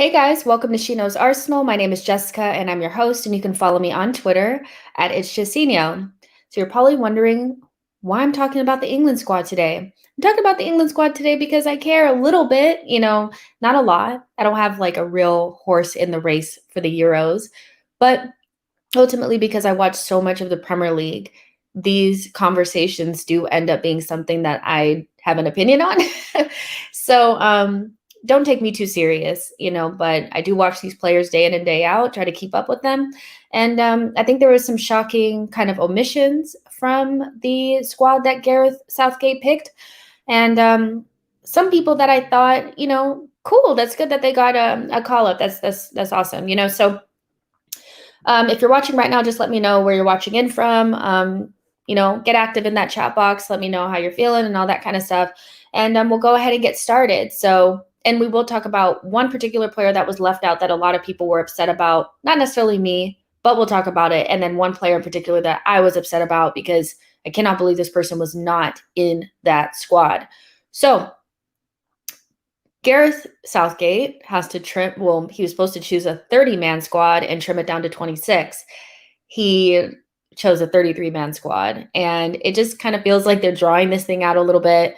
Hey guys, welcome to SheKnowsArsenal. My name is Jessica and I'm your host, and you can follow me on Twitter at @it'sJustino. So you're probably wondering why I'm talking about the England squad today. I'm talking about the England squad today because I care a little bit, not a lot. I don't have like a real horse in the race for the Euros, but ultimately because I watch so much of the Premier League, these conversations do end up being something that I have an opinion on. So don't take me too serious, but I do watch these players day in and day out, try to keep up with them. And I think there was some shocking kind of omissions from the squad that Gareth Southgate picked. And some people that I thought, cool, that's good that they got a call up. That's awesome, So if you're watching right now, just let me know where you're watching in from. Get active in that chat box. Let me know how you're feeling and all that kind of stuff. And we'll go ahead and get started. And we will talk about one particular player that was left out that a lot of people were upset about. Not necessarily me, but we'll talk about it. And then one player in particular that I was upset about because I cannot believe this person was not in that squad. So Gareth Southgate has to trim. Well, he was supposed to choose a 30-man squad and trim it down to 26. He chose a 33-man squad, and it just kind of feels like they're drawing this thing out a little bit.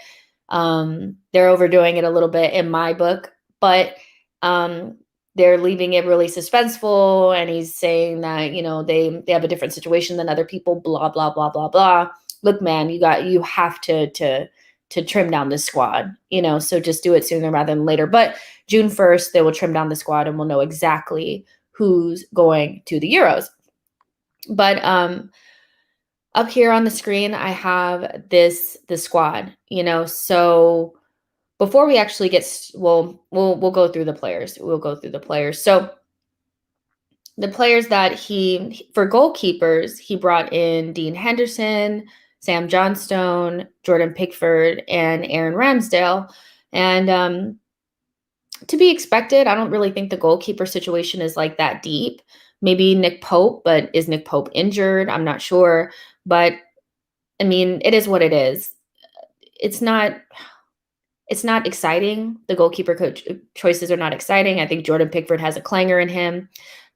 They're overdoing it a little bit in my book, but they're leaving it really suspenseful. And he's saying that they have a different situation than other people. Blah blah blah blah blah. Look, man, you have to trim down this squad, so just do it sooner rather than later. But June 1st, they will trim down the squad and we'll know exactly who's going to the Euros. But up here on the screen, I have the squad, so before we actually we'll go through the players. We'll go through the players. So the players that for goalkeepers, he brought in Dean Henderson, Sam Johnstone, Jordan Pickford, and Aaron Ramsdale. And to be expected, I don't really think the goalkeeper situation is like that deep. Maybe Nick Pope, but is Nick Pope injured? I'm not sure. But I mean, it is what it is. It's not exciting. The goalkeeper choices are not exciting. I think Jordan Pickford has a clanger in him.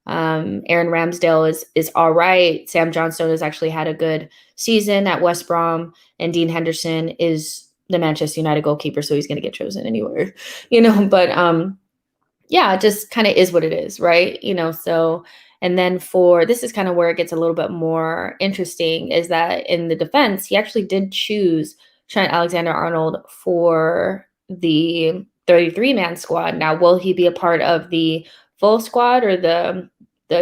Aaron Ramsdale is all right. Sam Johnstone has actually had a good season at West Brom, and Dean Henderson is the Manchester United goalkeeper, so he's going to get chosen anywhere, But yeah, it just kind of is what it is, right? So. And then this is kind of where it gets a little bit more interesting, is that in the defense, he actually did choose Trent Alexander-Arnold for the 33-man squad. Now, will he be a part of the full squad or the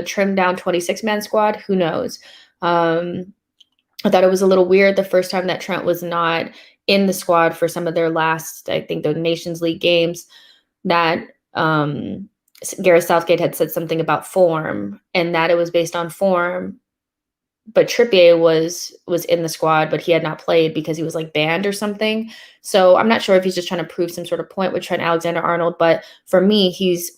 trimmed down 26-man squad? Who knows? I thought it was a little weird the first time that Trent was not in the squad for some of their last, I think, the Nations League games, that Gareth Southgate had said something about form and that it was based on form. But Trippier was in the squad, but he had not played because he was like banned or something. So I'm not sure if he's just trying to prove some sort of point with Trent Alexander-Arnold. But for me, he's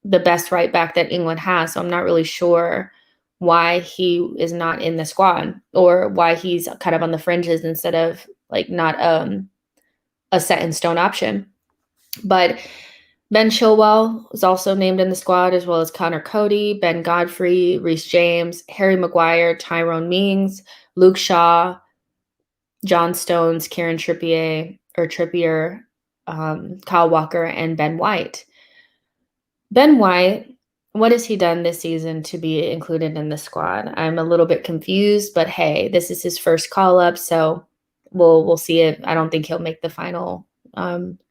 the best right back that England has. So I'm not really sure why he is not in the squad, or why he's kind of on the fringes instead of like not a set in stone option. But Ben Chilwell was also named in the squad, as well as Connor Cody, Ben Godfrey, Reece James, Harry Maguire, Tyrone Mings, Luke Shaw, John Stones, Kieran Trippier, Kyle Walker, and Ben White. Ben White, what has he done this season to be included in the squad? I'm a little bit confused, but hey, this is his first call-up, so we'll see it. I don't think he'll make the final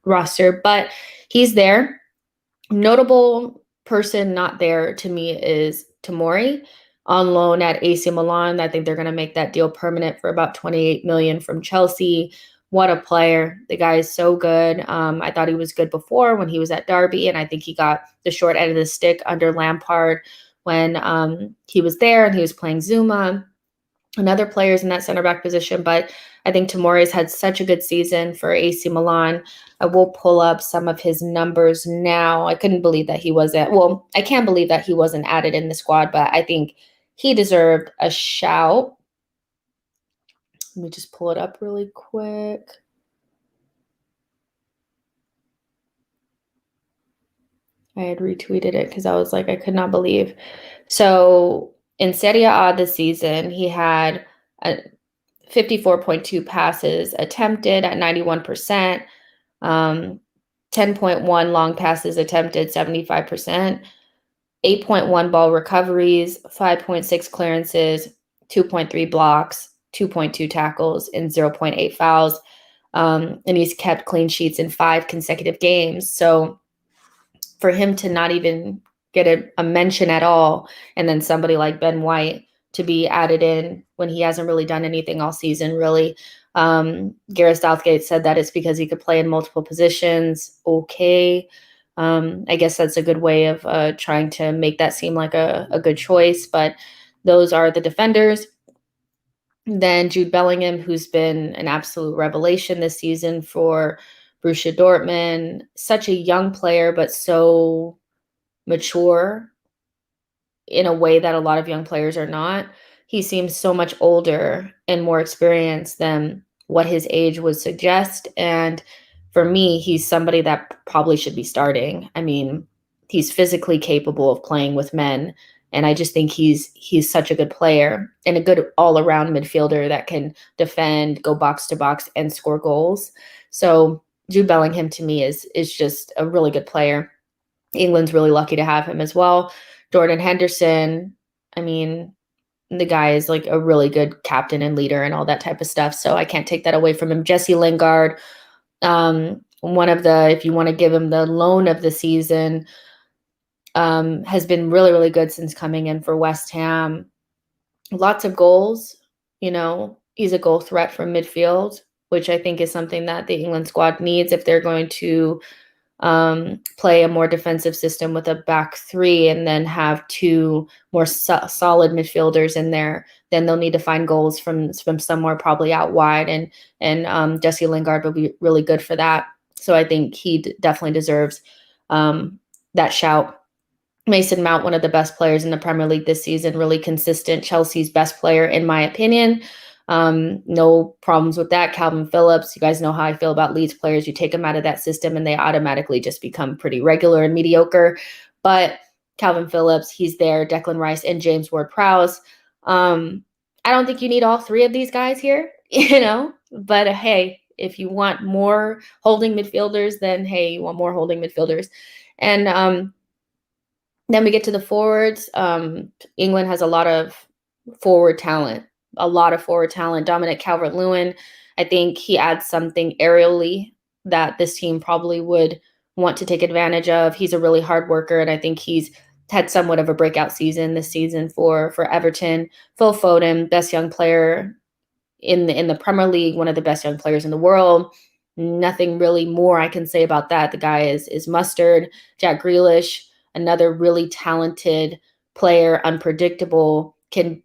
roster, but he's there. Notable person not there to me is Tomori, on loan at AC Milan. I think they're going to make that deal permanent for about $28 million from Chelsea. What a player. The guy is so good. I thought he was good before when he was at Derby, and I think he got the short end of the stick under Lampard when he was there and he was playing Zuma and other players in that center back position. But I think Tomori's had such a good season for AC Milan. I will pull up some of his numbers now. I couldn't believe that he wasn't. Well, I can't believe that he wasn't added in the squad, but I think he deserved a shout. Let me just pull it up really quick. I had retweeted it because I was like, I could not believe. So in Serie A this season, he had a 54.2 passes attempted at 91%, um, 10.1 long passes attempted, 75%, 8.1 ball recoveries, 5.6 clearances, 2.3 blocks, 2.2 tackles, and zero point 0.8 fouls. And he's kept clean sheets in 5 consecutive games. So for him to not even get a mention at all, and then somebody like Ben White to be added in when he hasn't really done anything all season, really. Gareth Southgate said that it's because he could play in multiple positions. Okay. I guess that's a good way of trying to make that seem like a good choice, but those are the defenders. Then Jude Bellingham, who's been an absolute revelation this season for Borussia Dortmund, such a young player, but so mature in a way that a lot of young players are not. He seems so much older and more experienced than what his age would suggest. And for me, he's somebody that probably should be starting. I mean, he's physically capable of playing with men. And I just think he's such a good player and a good all-around midfielder that can defend, go box to box, and score goals. So Jude Bellingham to me is just a really good player. England's really lucky to have him as well. Jordan Henderson, I mean, the guy is like a really good captain and leader and all that type of stuff. So I can't take that away from him. Jesse Lingard, one of the, if you want to give him the loan of the season, has been really, really good since coming in for West Ham. Lots of goals, he's a goal threat from midfield, which I think is something that the England squad needs if they're going to play a more defensive system with a back three and then have two more solid midfielders in there. Then they'll need to find goals from somewhere probably out wide, and Jesse Lingard will be really good for that. So I think he definitely deserves that shout. Mason Mount, one of the best players in the Premier League this season, really consistent. Chelsea's best player, in my opinion. No problems with that. Calvin Phillips, you guys know how I feel about Leeds players. You take them out of that system and they automatically just become pretty regular and mediocre. But Calvin Phillips, he's there. Declan Rice and James Ward-Prowse. I don't think you need all three of these guys here, But hey, if you want more holding midfielders, then hey, you want more holding midfielders. And then we get to the forwards. England has a lot of forward talent. Dominic Calvert-Lewin, I think he adds something aerially that this team probably would want to take advantage of. He's a really hard worker, and I think he's had somewhat of a breakout season this season for Everton. Phil Foden, best young player in the Premier League, one of the best young players in the world. Nothing really more I can say about that. The guy is mustard. Jack Grealish, another really talented player, unpredictable, can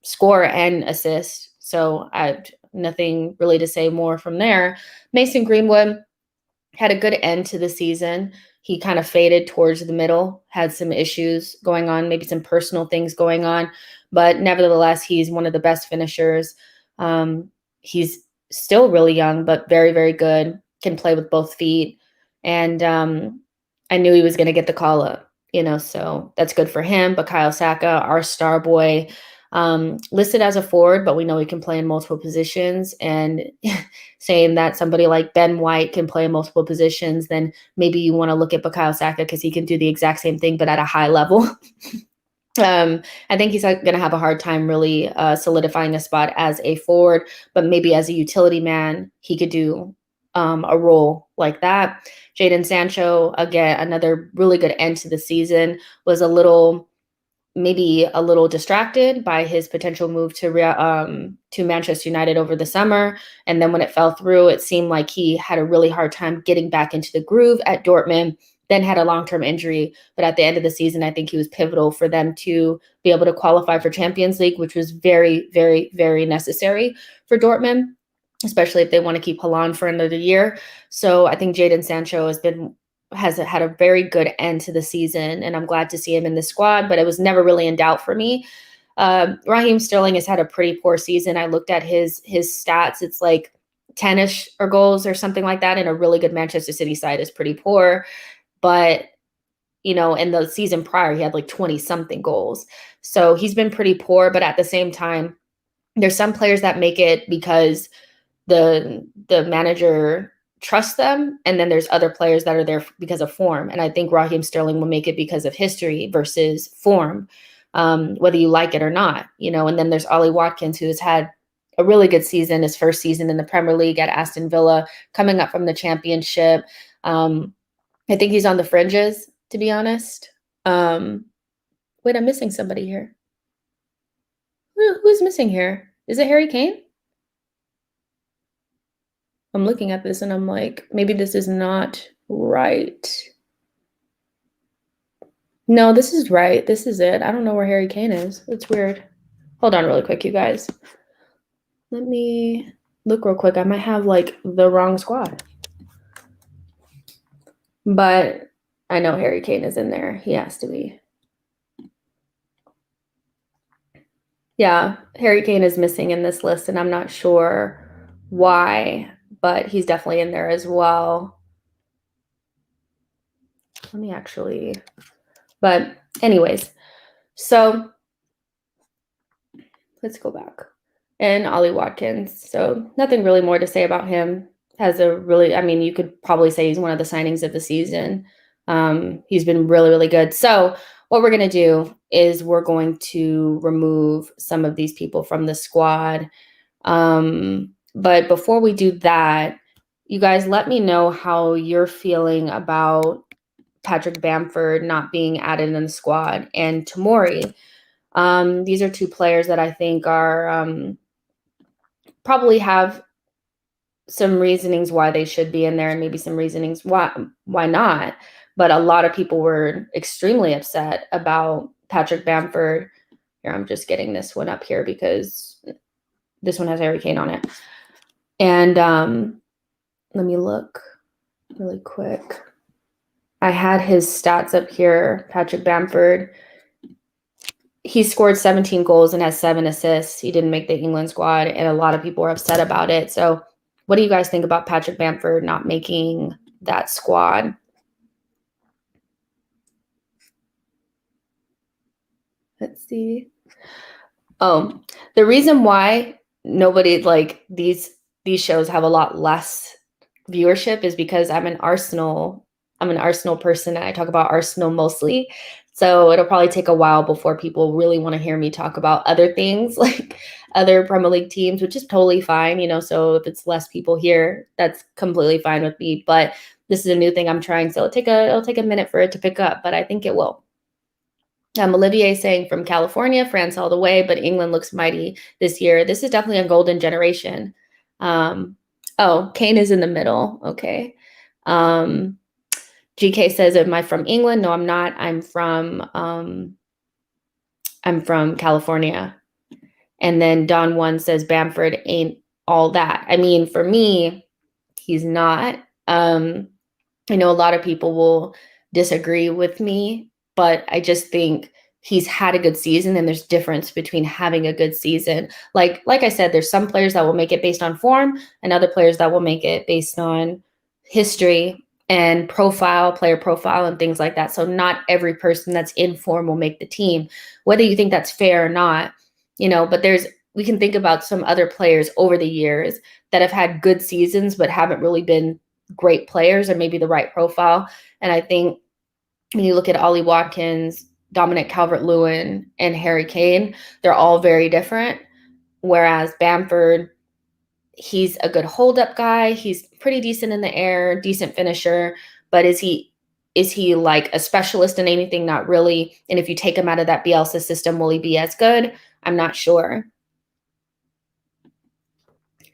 score and assist. So I have nothing really to say more from there. Mason Greenwood had a good end to the season. He kind of faded towards the middle, had some issues going on, maybe some personal things going on, but nevertheless, he's one of the best finishers. He's still really young, but very, very good, can play with both feet. And I knew he was going to get the call up, so that's good for him. Bukayo Saka, our star boy, listed as a forward, but we know he can play in multiple positions. And saying that somebody like Ben White can play in multiple positions, then maybe you want to look at Bukayo Saka because he can do the exact same thing, but at a high level. I think he's going to have a hard time really solidifying a spot as a forward, but maybe as a utility man, he could do a role like that. Jadon Sancho, again, another really good end to the season, was maybe a little distracted by his potential move to Manchester United over the summer. And then when it fell through, it seemed like he had a really hard time getting back into the groove at Dortmund, then had a long-term injury. But at the end of the season, I think he was pivotal for them to be able to qualify for Champions League, which was very, very, very necessary for Dortmund, especially if they want to keep Haaland for another year. So I think Jadon Sancho has had a very good end to the season, and I'm glad to see him in the squad, but it was never really in doubt for me. Raheem Sterling has had a pretty poor season. I looked at his stats. It's like 10-ish or goals or something like that, and a really good Manchester City side is pretty poor. But, in the season prior, he had like 20 something goals. So he's been pretty poor, but at the same time, there's some players that make it because the manager trusts them, and then there's other players that are there because of form. And I think Raheem Sterling will make it because of history versus form, whether you like it or not. And then there's Ollie Watkins, who has had a really good season, his first season in the Premier League at Aston Villa, coming up from the Championship. I think he's on the fringes, to be honest. Wait, I'm missing somebody here. Who's missing here? Is it Harry Kane? I'm looking at this and I'm like, maybe this is not right. No, this is right. This is it. I don't know where Harry Kane is. It's weird. Hold on really quick, you guys. Let me look real quick. I might have like the wrong squad. But I know Harry Kane is in there. He has to be. Yeah, Harry Kane is missing in this list, and I'm not sure why, but he's definitely in there as well. Let me actually, but anyways, so let's go back. And Ollie Watkins. So nothing really more to say about him. Has a really, you could probably say he's one of the signings of the season. He's been really, really good. So what we're going to do is we're going to remove some of these people from the squad. But before we do that, you guys let me know how you're feeling about Patrick Bamford not being added in the squad and Tomori. These are two players that I think are probably have some reasonings why they should be in there, and maybe some reasonings why not. But a lot of people were extremely upset about Patrick Bamford. Here, I'm just getting this one up here because this one has Harry Kane on it. And let me look really quick. I had his stats up here, Patrick Bamford. He scored 17 goals and has 7 assists. He didn't make the England squad, and a lot of people are upset about it. So what do you guys think about Patrick Bamford not making that squad? Let's see. Oh, the reason why nobody like these shows have a lot less viewership is because I'm an Arsenal person, and I talk about Arsenal mostly. So it'll probably take a while before people really want to hear me talk about other things like other Premier League teams, which is totally fine, So if it's less people here, that's completely fine with me. But this is a new thing I'm trying, so it'll take a minute for it to pick up, but I think it will. Olivier saying from California, France all the way, but England looks mighty this year. This is definitely a golden generation. Oh, Kane is in the middle. Okay. GK says, am I from England? No, I'm not. I'm from California. And then Don One says Bamford ain't all that. For me, he's not. I know a lot of people will disagree with me, but I just think he's had a good season, and there's difference between having a good season. Like I said, there's some players that will make it based on form, and other players that will make it based on history and player profile and things like that. So not every person that's in form will make the team, whether you think that's fair or not, but we can think about some other players over the years that have had good seasons, but haven't really been great players or maybe the right profile. And I think when you look at Ollie Watkins, Dominic Calvert-Lewin, and Harry Kane, they're all very different. Whereas Bamford, he's a good hold-up guy. He's pretty decent in the air, decent finisher. But is he like a specialist in anything? Not really. And if you take him out of that Bielsa system, will he be as good? I'm not sure.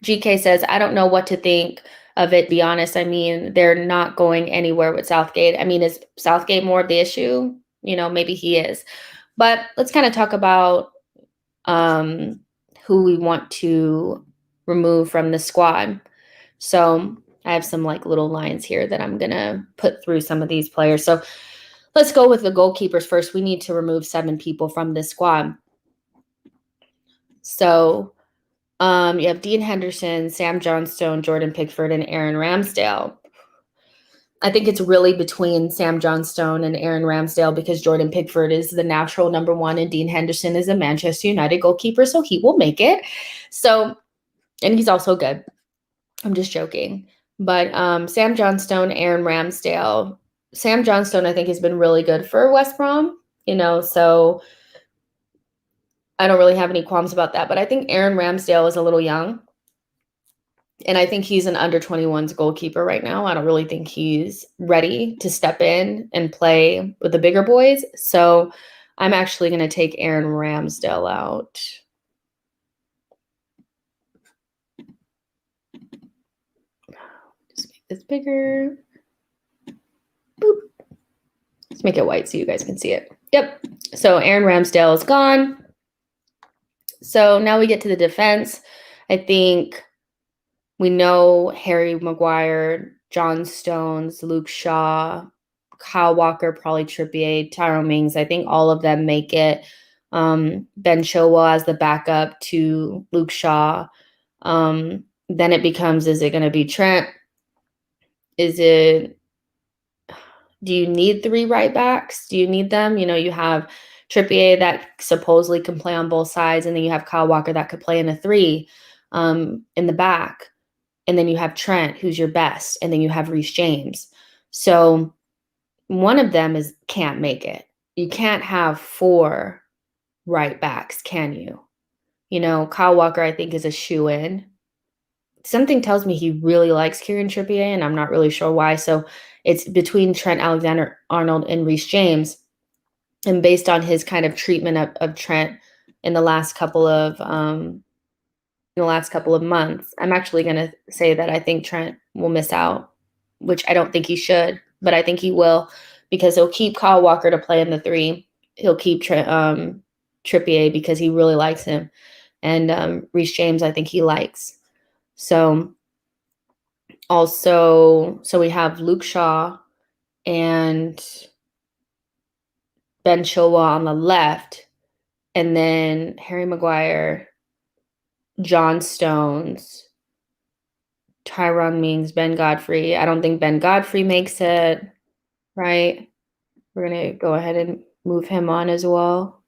GK says, I don't know what to think of it, to be honest. They're not going anywhere with Southgate. Is Southgate more of the issue? Maybe he is. But let's kind of talk about who we want to remove from the squad. So I have some like little lines here that I'm going to put through some of these players. So let's go with the goalkeepers first. We need to remove 7 people from this squad. So you have Dean Henderson, Sam Johnstone, Jordan Pickford, and Aaron Ramsdale. I think it's really between Sam Johnstone and Aaron Ramsdale because Jordan Pickford is the natural number one and Dean Henderson is a Manchester United goalkeeper, so he will make it. So, and he's also good. I'm just joking. But Sam Johnstone, Aaron Ramsdale. Sam Johnstone, I think, has been really good for West Brom, so I don't really have any qualms about that. But I think Aaron Ramsdale is a little young. And I think he's an under 21s goalkeeper right now. I don't really think he's ready to step in and play with the bigger boys. So I'm actually going to take Aaron Ramsdale out. Just make this bigger. Boop. Let's make it white so you guys can see it. Yep. So Aaron Ramsdale is gone. So now we get to the defense. I think we know Harry Maguire, John Stones, Luke Shaw, Kyle Walker, probably Trippier, Tyrone Mings. I think all of them make it. Ben Chilwell as the backup to Luke Shaw. Then it becomes, is it going to be Trent? Do you need 3 right backs? Do you need them? You have Trippier that supposedly can play on both sides, and then you have Kyle Walker that could play in a 3 in the back. And then you have Trent, who's your best, and then you have Reece James. So one of them can't make it. You can't have 4 right backs, can you? Kyle Walker, I think, is a shoo-in. Something tells me he really likes Kieran Trippier, and I'm not really sure why. So it's between Trent Alexander-Arnold and Reece James. And based on his kind of treatment of Trent in the last couple of months, I'm actually going to say that I think Trent will miss out, which I don't think he should, but I think he will because he'll keep Kyle Walker to play in the 3. He'll keep Trippier because he really likes him. And Reece James, I think he likes. So we have Luke Shaw and Ben Chilwell on the left, and then Harry Maguire, John Stones, Tyrone Mings, Ben Godfrey. I don't think Ben Godfrey makes it, right? We're going to go ahead and move him on as well.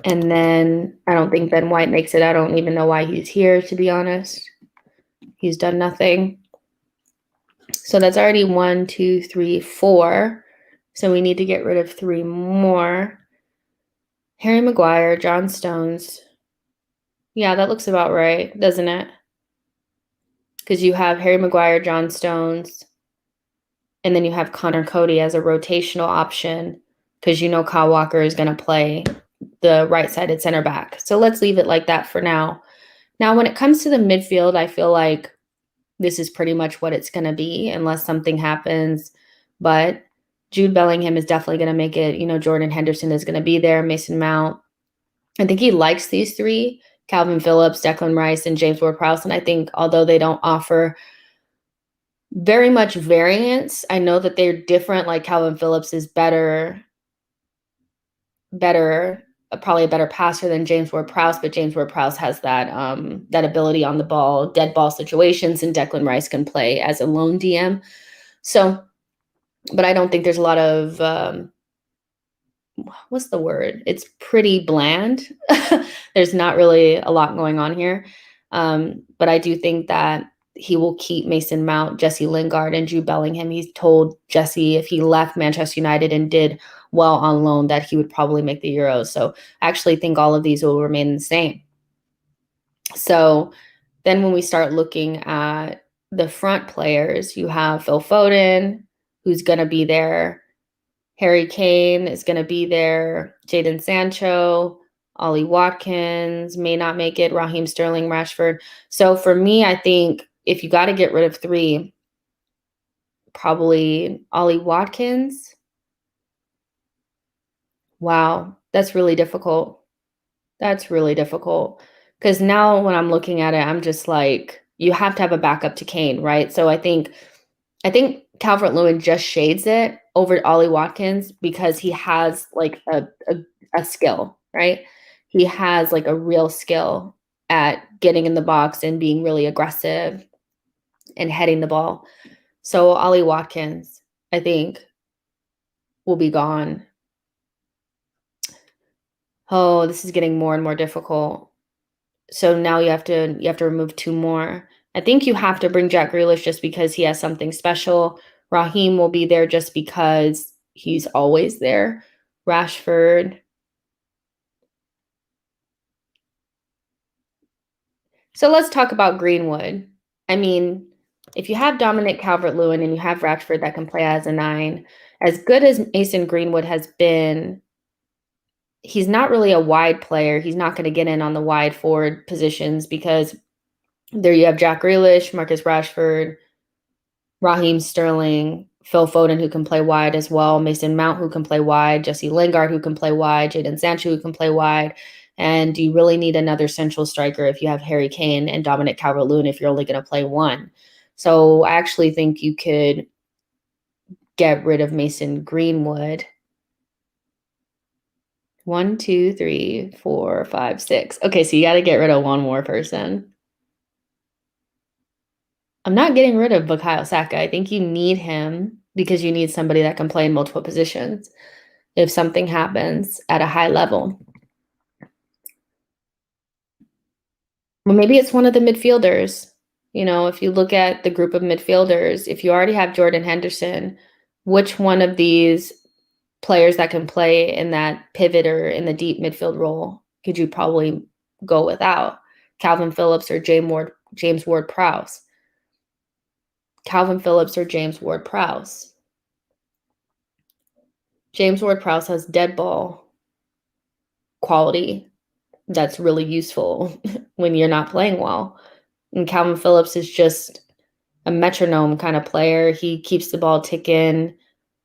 And then I don't think Ben White makes it. I don't even know why he's here, to be honest. He's done nothing. So that's already 1, 2, 3, 4. So we need to get rid of 3 more. Harry Maguire, John Stones. Yeah, that looks about right, doesn't it? Because you have Harry Maguire, John Stones, and then you have Connor Cody as a rotational option because Kyle Walker is going to play the right-sided center back. So let's leave it like that for now. Now, when it comes to the midfield, I feel like this is pretty much what it's going to be unless something happens. But Jude Bellingham is definitely going to make it. Jordan Henderson is going to be there, Mason Mount. I think he likes these 3, Calvin Phillips, Declan Rice, and James Ward-Prowse. And I think although they don't offer very much variance, I know that they're different. Like Calvin Phillips is better, probably a better passer than James Ward-Prowse, but James Ward-Prowse has that ability on the ball, dead ball situations, and Declan Rice can play as a lone DM. So, but I don't think there's a lot of what's the word? It's pretty bland. There's not really a lot going on here. But I do think that he will keep Mason Mount, Jesse Lingard, and Jude Bellingham. He's told Jesse if he left Manchester United and did well on loan that he would probably make the Euros. So I actually think all of these will remain the same. So then when we start looking at the front players, you have Phil Foden, who's going to be there. Harry Kane is going to be there. Jadon Sancho, Ollie Watkins may not make it. Raheem Sterling, Rashford. So for me, I think if you got to get rid of 3, probably Ollie Watkins. Wow, that's really difficult. That's really difficult. Because now when I'm looking at it, I'm just like, you have to have a backup to Kane, right? So I think Calvert-Lewin just shades it over Ollie Watkins because he has like a skill, right? He has like a real skill at getting in the box and being really aggressive. and heading the ball. So Ollie Watkins, I think, will be gone. Oh, this is getting more and more difficult. So now you have to remove 2 more. I think you have to bring Jack Grealish just because he has something special. Raheem will be there just because he's always there. Rashford. So let's talk about Greenwood. I mean, if you have Dominic Calvert-Lewin and you have Rashford that can play as a 9, as good as Mason Greenwood has been, he's not really a wide player. He's not going to get in on the wide forward positions because there you have Jack Grealish, Marcus Rashford, Raheem Sterling, Phil Foden, who can play wide as well, Mason Mount, who can play wide, Jesse Lingard, who can play wide, Jadon Sancho, who can play wide. And you really need another central striker if you have Harry Kane and Dominic Calvert-Lewin if you're only going to play one. So I actually think you could get rid of Mason Greenwood. 1, 2, 3, 4, 5, 6. Okay, so you got to get rid of one more person. I'm not getting rid of Bukayo Saka. I think you need him because you need somebody that can play in multiple positions if something happens at a high level. Well, maybe it's one of the midfielders. You know, if you look at the group of midfielders, if you already have Jordan Henderson, which one of these players that can play in that pivot or in the deep midfield role could you probably go without? Calvin Phillips or James Ward-Prowse? Calvin Phillips or James Ward-Prowse? James Ward-Prowse has dead ball quality that's really useful when you're not playing well. And Calvin Phillips is just a metronome kind of player. He keeps the ball ticking,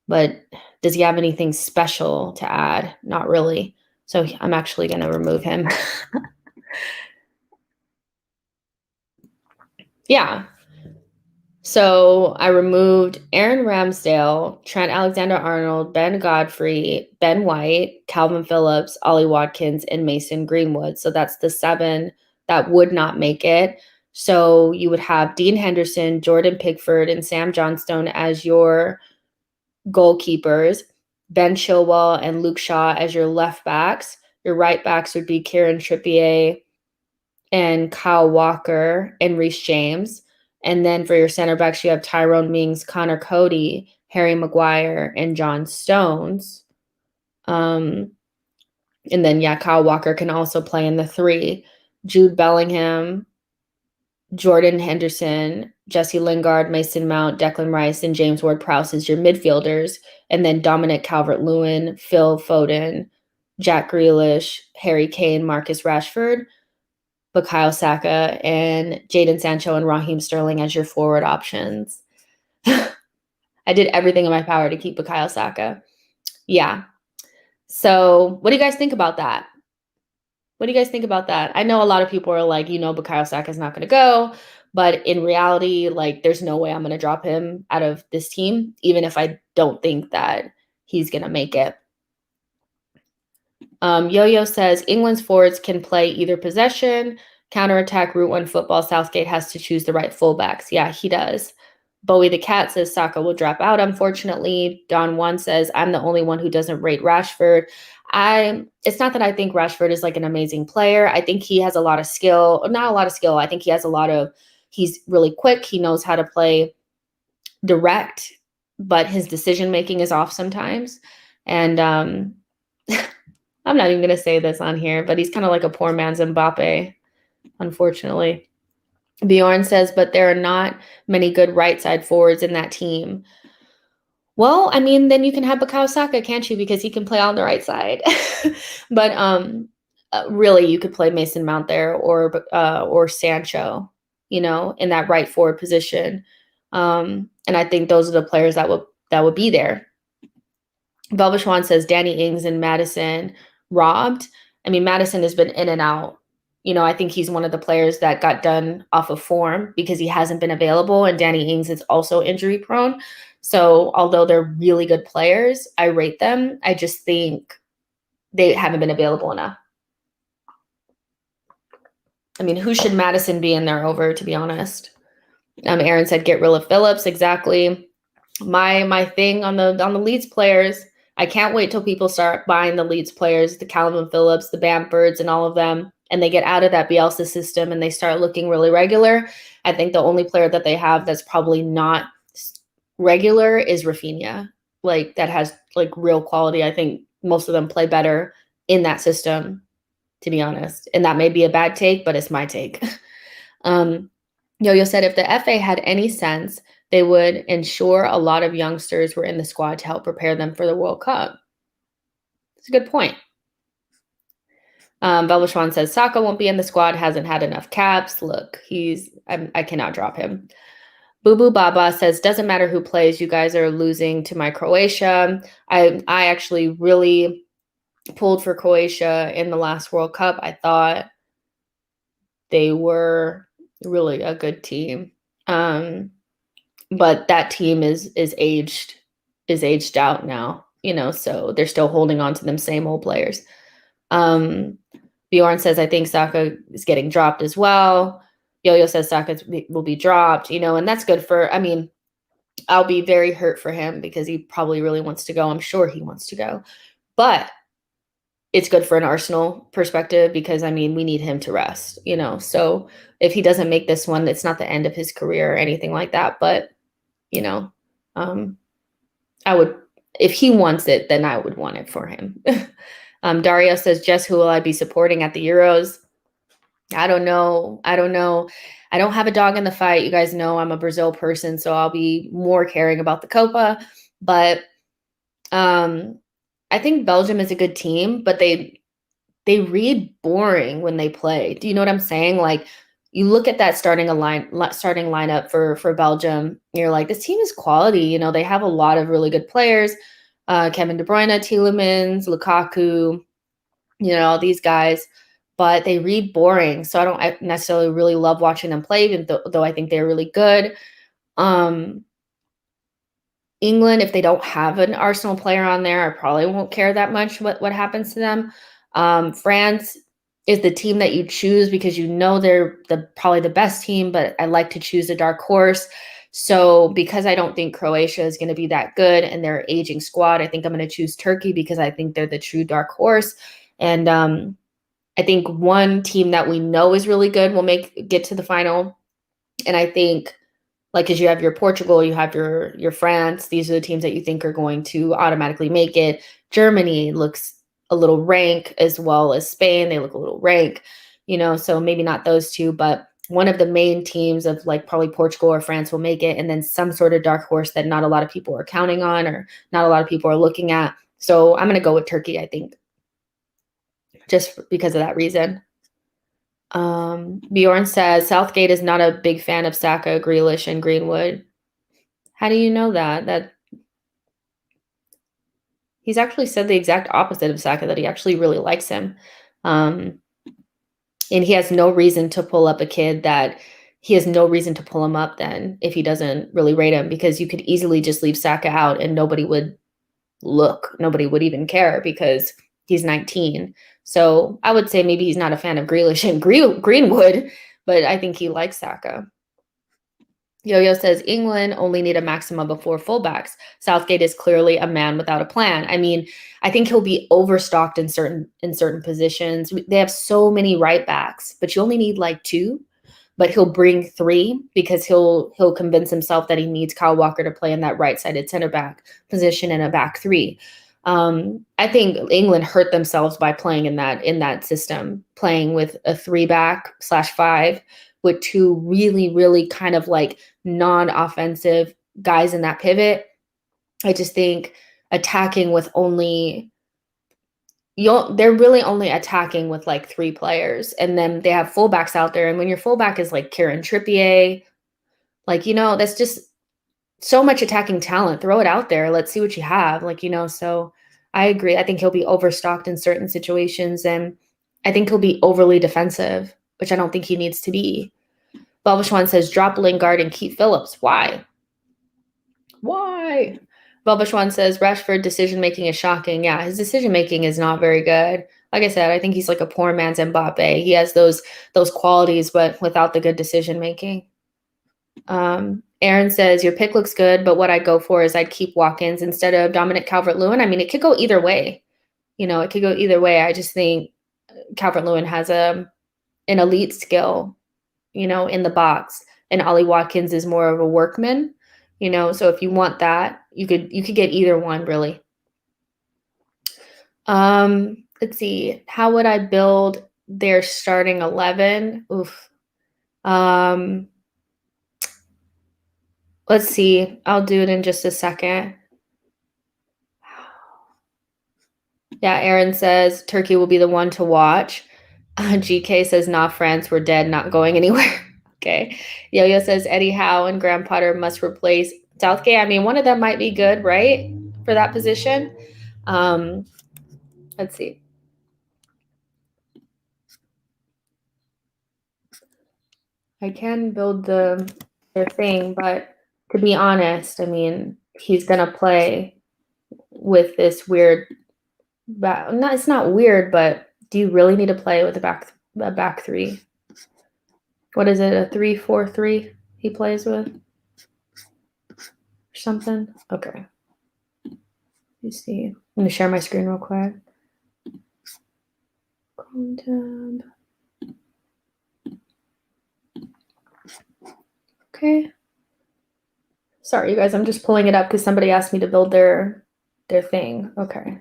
but does he have anything special to add? Not really. So I'm actually going to remove him. Yeah. So I removed Aaron Ramsdale, Trent Alexander-Arnold, Ben Godfrey, Ben White, Calvin Phillips, Ollie Watkins, and Mason Greenwood. So that's the 7 that would not make it. So you would have Dean Henderson, Jordan Pickford, and Sam Johnstone as your goalkeepers, Ben Chilwell and Luke Shaw as your left backs. Your right backs would be Kieran Trippier and Kyle Walker and Reece James. And then for your center backs, you have Tyrone Mings, Connor Cody, Harry Maguire, and John Stones. And then, Kyle Walker can also play in the 3. Jude Bellingham, Jordan Henderson, Jesse Lingard, Mason Mount, Declan Rice, and James Ward-Prowse as your midfielders. And then Dominic Calvert-Lewin, Phil Foden, Jack Grealish, Harry Kane, Marcus Rashford, Bukayo Saka, and Jadon Sancho and Raheem Sterling as your forward options. I did everything in my power to keep Bukayo Saka. Yeah. So what do you guys think about that? What do you guys think about that? I know a lot of people are like, Bukayo Saka is not going to go. But in reality, like, there's no way I'm going to drop him out of this team, even if I don't think that he's going to make it. Yo-Yo says, England's forwards can play either possession, counterattack, route one football. Southgate has to choose the right fullbacks. Yeah, he does. Bowie the Cat says Saka will drop out, unfortunately. Don One says, I'm the only one who doesn't rate Rashford. It's not that I think Rashford is like an amazing player. I think he has a lot of skill. Not a lot of skill. I think he's really quick. He knows how to play direct, but his decision-making is off sometimes. And I'm not even going to say this on here, but he's kind of like a poor man's Mbappe, unfortunately. Bjorn says, but there are not many good right side forwards in that team. Well, I mean, then you can have Bukayo Saka, can't you? Because he can play on the right side. But really, you could play Mason Mount there or Sancho, in that right forward position. And I think those are the players that would be there. Belbashwan says Danny Ings and Maddison robbed. I mean, Maddison has been in and out. I think he's one of the players that got done off of form because he hasn't been available. And Danny Ings is also injury prone. So although they're really good players, I rate them. I just think they haven't been available enough. I mean, who should Maddison be in there over, to be honest? Aaron said get rid of Phillips. Exactly. My thing on the Leeds players, I can't wait till people start buying the Leeds players, the Calvin Phillips, the Bamfords, and all of them, and they get out of that Bielsa system and they start looking really regular. I think the only player that they have that's probably not regular is Rafinha. Like that has like real quality. I think most of them play better in that system, to be honest. And that may be a bad take, but it's my take. Yo-Yo said if the FA had any sense, they would ensure a lot of youngsters were in the squad to help prepare them for the World Cup. It's a good point. Velvishwan says Saka won't be in the squad, hasn't had enough caps. Look, I cannot drop him. Boo Boo Baba says, doesn't matter who plays, you guys are losing to my Croatia. I actually really pulled for Croatia in the last World Cup. I thought they were really a good team. But that team is aged out now, so they're still holding on to them same old players. Bjorn says, I think Saka is getting dropped as well. Yo-Yo says Saka will be dropped, and that's good I'll be very hurt for him because he probably really wants to go. I'm sure he wants to go. But it's good for an Arsenal perspective because, we need him to rest, So if he doesn't make this one, it's not the end of his career or anything like that. But, I would, if he wants it, then I would want it for him. Dario says, Jess, who will I be supporting at the Euros? I don't know. I don't have a dog in the fight. You guys know I'm a Brazil person, so I'll be more caring about the Copa. But I think Belgium is a good team, but they read boring when they play. Do you know what I'm saying? Like you look at that starting lineup for Belgium, and you're like, this team is quality. They have a lot of really good players. Kevin De Bruyne, Tielemans, Lukaku, all these guys, but they read boring. So I don't necessarily really love watching them play, even though I think they're really good. England, if they don't have an Arsenal player on there, I probably won't care that much what happens to them. France is the team that you choose because they're probably the best team, but I like to choose a dark horse. So because I don't think Croatia is going to be that good and their aging squad, I think I'm going to choose Turkey because I think they're the true dark horse. And I think one team that we know is really good will get to the final. And I think, because you have your Portugal, you have your France. These are the teams that you think are going to automatically make it. Germany looks a little rank, as well as Spain. They look a little rank, so maybe not those two, but one of the main teams of probably Portugal or France will make it. And then some sort of dark horse that not a lot of people are counting on or not a lot of people are looking at. So I'm going to go with Turkey, I think, just because of that reason. Bjorn says Southgate is not a big fan of Saka, Grealish, and Greenwood. How do you know that he's actually said the exact opposite of Saka, that he actually really likes him. And he has no reason to pull up a kid that he has no reason to pull him up then if he doesn't really rate him, because you could easily just leave Saka out and nobody would look. Nobody would even care because he's 19. So I would say maybe he's not a fan of Grealish and Greenwood, but I think he likes Saka. Yo-Yo says England only need a maximum of 4 fullbacks. Southgate is clearly a man without a plan. I think he'll be overstocked in certain positions. They have so many right backs, but you only need 2. But he'll bring 3 because he'll convince himself that he needs Kyle Walker to play in that right-sided center back position in a back 3. I think England hurt themselves by playing in that system, playing with a 3-back/5 with 2 really, really kind of non-offensive guys in that pivot. I just think attacking with they're really only attacking with 3 players, and then they have fullbacks out there. And when your fullback is Kieran Trippier, that's just so much attacking talent. Throw it out there. Let's see what you have. So I agree. I think he'll be overstocked in certain situations, and I think he'll be overly defensive, which I don't think he needs to be. Belvishwan says, drop Lingard and keep Phillips. Why? Belvishwan says, Rashford decision-making is shocking. Yeah, his decision-making is not very good. Like I said, I think he's a poor man's Mbappe. He has those qualities, but without the good decision-making. Aaron says, your pick looks good, but what I'd go for is I'd keep Watkins instead of Dominic Calvert-Lewin. I mean, it could go either way. It could go either way. I just think Calvert-Lewin has an elite skill, in the box, and Ollie Watkins is more of a workman, so if you want that, you could get either one, really. Let's see. How would I build their starting 11? Oof. Let's see. I'll do it in just a second. Yeah, Aaron says Turkey will be the one to watch. GK says, nah, France, we're dead, not going anywhere. Okay. Yo-Yo says Eddie Howe and Graham Potter must replace Southgate. I mean, one of them might be good, right, for that position. Let's see. I can build their thing, but to be honest, I mean, he's gonna play with this weird it's not weird, but do you really need to play with a back three? What is it, a 3-4-3 he plays with? Or something? Okay. Let me see. I'm gonna share my screen real quick. Chrome tab. Okay. Sorry, you guys, I'm just pulling it up because somebody asked me to build their thing. Okay.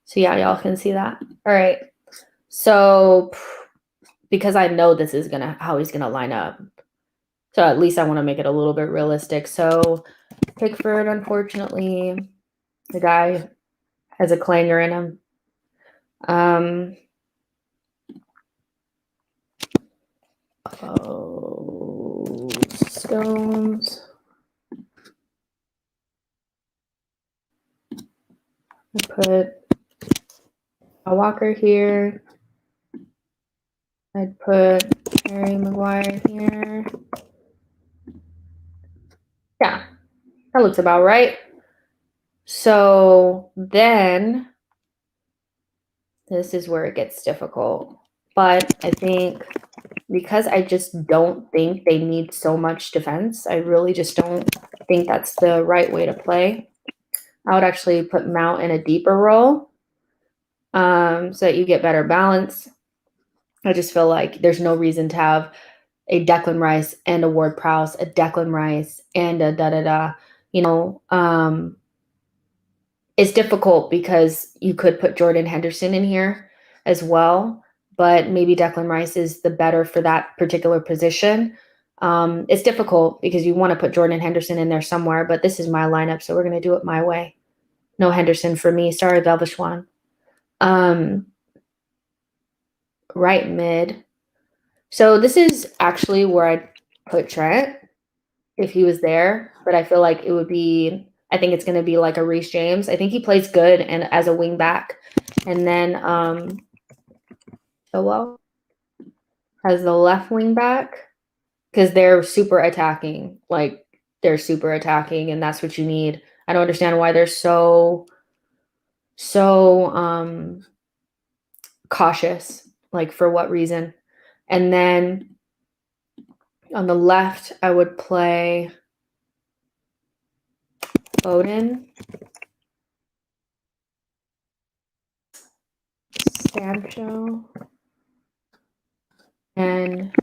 So yeah, y'all can see that. All right. So because I know this is how he's gonna line up. So at least I want to make it a little bit realistic. So Pickford, unfortunately, the guy has a clanger in him. Stones. I put a Walker here. I'd put Harry Maguire here. Yeah, that looks about right. So then this is where it gets difficult. But I think because I just don't think they need so much defense, I really just don't think that's the right way to play. I would actually put Mount in a deeper role so that you get better balance. I just feel like there's no reason to have a Declan Rice and a Ward-Prowse, a Declan Rice and a da-da-da. It's difficult because you could put Jordan Henderson in here as well, but maybe Declan Rice is the better for that particular position. It's difficult because you want to put Jordan Henderson in there somewhere, but this is my lineup, so we're going to do it my way. No Henderson for me. Sorry, Velvishwan. Right mid. So this is actually where I'd put Trent if he was there, but I feel like it would be, I think it's going to be like a Reece James. I think he plays good and as a wing back. And then Chilwell as the left wing back because they're super attacking. Like they're super attacking and that's what you need. I don't understand why they're so cautious. Like for what reason? And then on the left, I would play Foden, Sancho, and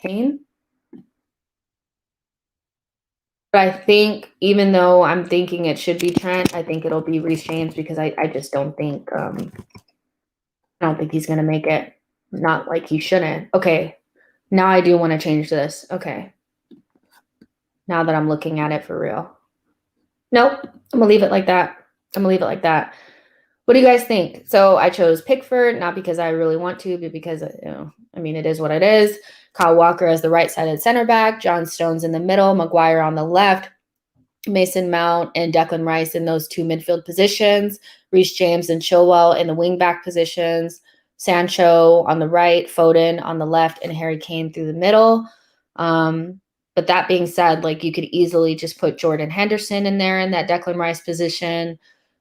Kane. But I think even though I'm thinking it should be Trent, I think it'll be Reece James because I just don't think I don't think he's gonna make it. Not like he shouldn't. Okay. Now I do want to change this. Okay. Now that I'm looking at it for real. Nope. I'm gonna leave it like that. What do you guys think? So I chose Pickford, not because I really want to, but because, I mean, it is what it is. Kyle Walker as the right-sided center back, John Stones in the middle, Maguire on the left, Mason Mount and Declan Rice in those two midfield positions, Reece James and Chilwell in the wing-back positions, Sancho on the right, Foden on the left, and Harry Kane through the middle. But that being said, like you could easily just put Jordan Henderson in there in that Declan Rice position.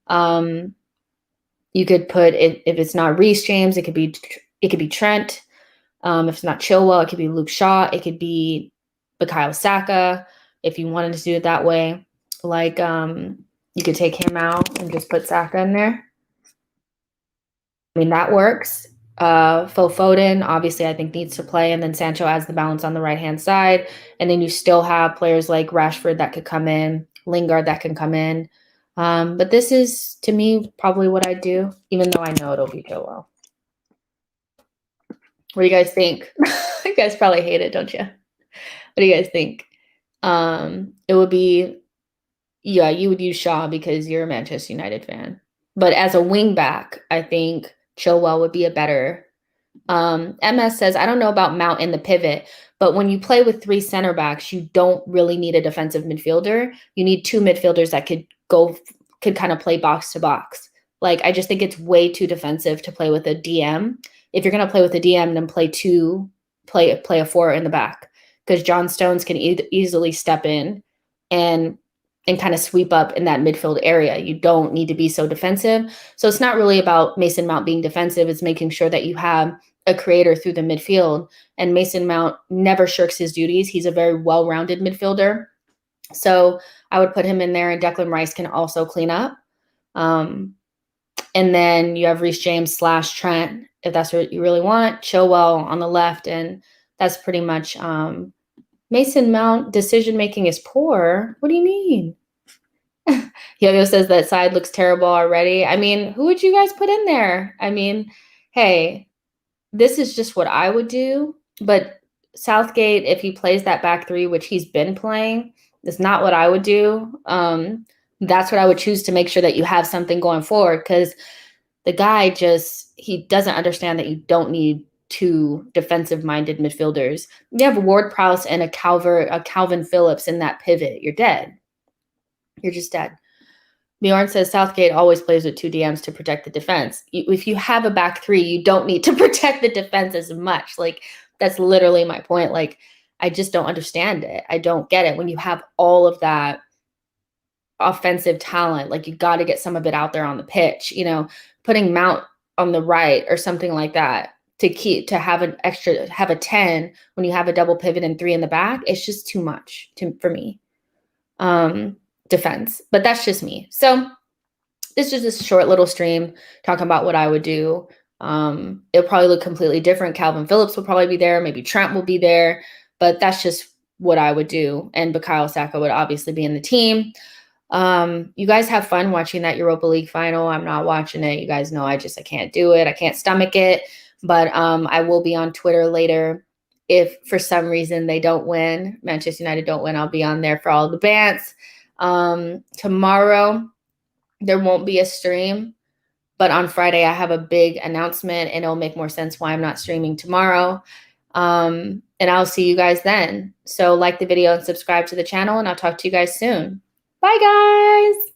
You could put it, if it's not Reece James, it could be Trent. If it's not Chilwell, it could be Luke Shaw. It could be Bukayo Saka, if you wanted to do it that way. Like, you could take him out and just put Saka in there. I mean, that works. Phil Foden, obviously, I think needs to play, and then Sancho adds the balance on the right-hand side. And then you still have players like Rashford that could come in, Lingard that can come in. But this is, to me, probably what I do, even though I know it'll be Chilwell. What do you guys think? You guys probably hate it, don't you? What do you guys think? It would be, yeah, you would use Shaw because you're a Manchester United fan. But as a wing back, I think Chilwell would be a better. MS says, I don't know about Mount in the pivot, but when you play with 3 center backs, you don't really need a defensive midfielder. You need 2 midfielders that could kind of play box to box. Like, I just think it's way too defensive to play with a DM. If you're going to play with a DM, then play a 4 in the back, because John Stones can easily step in and kind of sweep up in that midfield area. You don't need to be so defensive. So it's not really about Mason Mount being defensive. It's making sure that you have a creator through the midfield. And Mason Mount never shirks his duties. He's a very well-rounded midfielder. So I would put him in there, and Declan Rice can also clean up. And then you have Reece James / Trent, if that's what you really want. Chilwell on the left, and that's pretty much Mason Mount. Decision-making is poor. What do you mean? Yo-Yo says that side looks terrible already. I mean, who would you guys put in there? I mean, hey, this is just what I would do. But Southgate, if he plays that back 3, which he's been playing, is not what I would do. That's what I would choose to make sure that you have something going forward, because the guy he doesn't understand that you don't need 2 defensive-minded midfielders. You have Ward-Prowse and a Calvin Phillips in that pivot. You're dead. You're just dead. Bjorn says Southgate always plays with 2 DMs to protect the defense. If you have a back 3, you don't need to protect the defense as much. Like, that's literally my point. Like, I just don't understand it. I don't get it. When you have all of that offensive talent, like, you got to get some of it out there on the pitch. Putting Mount on the right or something like that to have a 10 when you have a double pivot and 3 in the back, it's just too much for me. Defense, but that's just me. So this is just a short little stream talking about what I would do. It'll probably look completely different. Calvin Phillips will probably be there. Maybe Trent will be there, but that's just what I would do. And Bukayo Saka would obviously be in the team. You guys have fun watching that Europa League final. I'm not watching it. You guys know I can't do it. I can't stomach it. But I will be on Twitter later. If for some reason they don't win, Manchester United don't win, I'll be on there for all the bants. Tomorrow there won't be a stream, but on Friday I have a big announcement, and it'll make more sense why I'm not streaming tomorrow. And I'll see you guys then. So like the video and subscribe to the channel, and I'll talk to you guys soon. Bye guys.